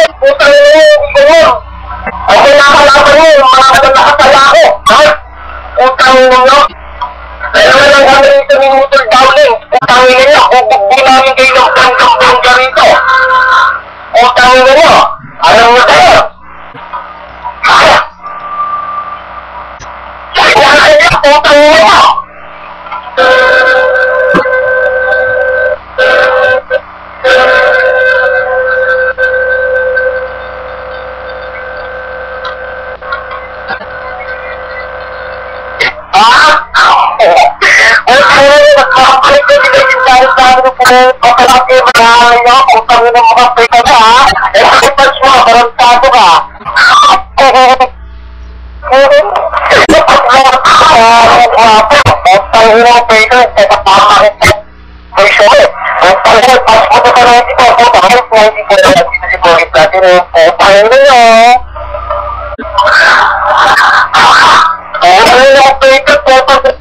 Putang ina mo. Ang kinakalaban mo, yung mga nakatala ko. Ha? Putang ina mo. Dalawa lang kami rito ni Motor Dowling. Putang ina nyo. Bubugbo namin kayo ng bangga rito. Putang ina nyo. Alam mo tayo. Ha? Kaya kaya putang ina nyo. Kapalaki maraming nyo, utang nyo ng mga peka ka, ha? Eh, pakipas mo, barantado ka. Utang nyo ng peka, teka pamakit mo. May show, utang nyo, pasko na ka na ito, utang nyo, hindi ko na dito si Boris natin, utang nyo. Utang nyo ng peka, utang nyo,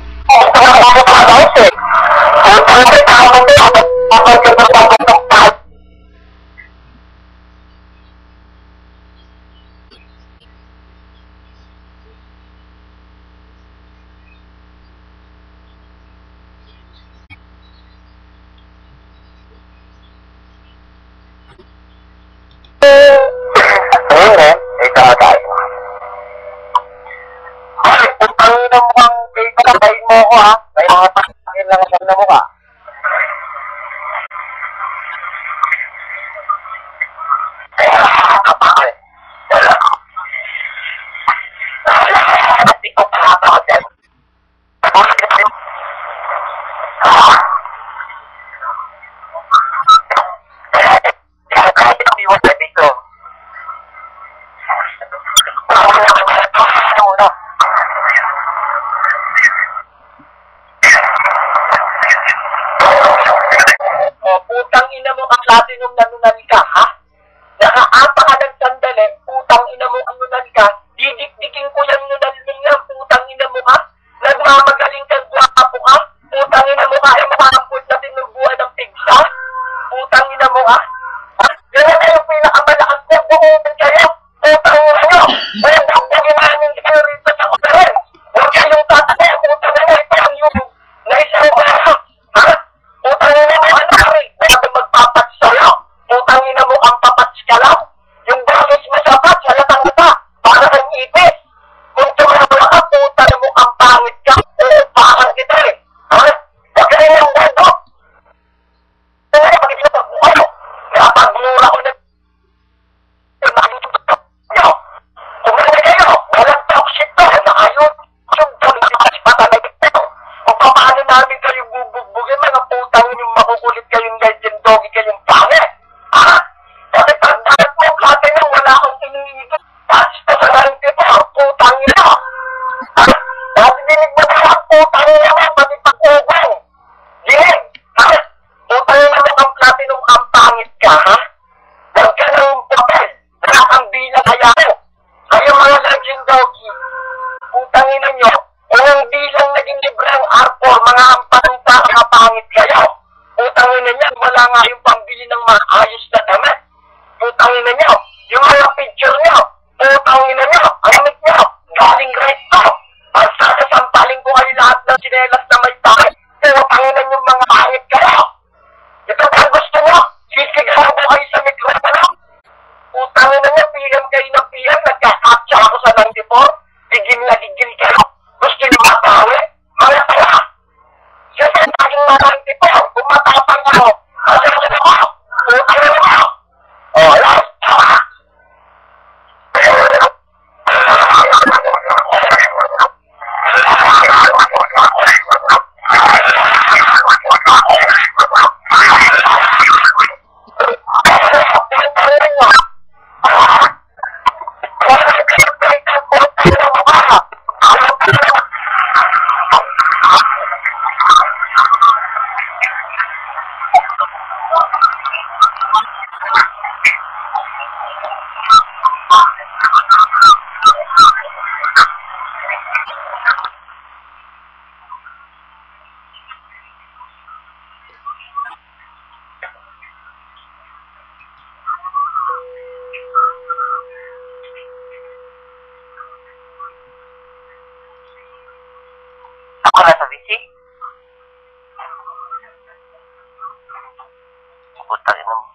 putang ina mo.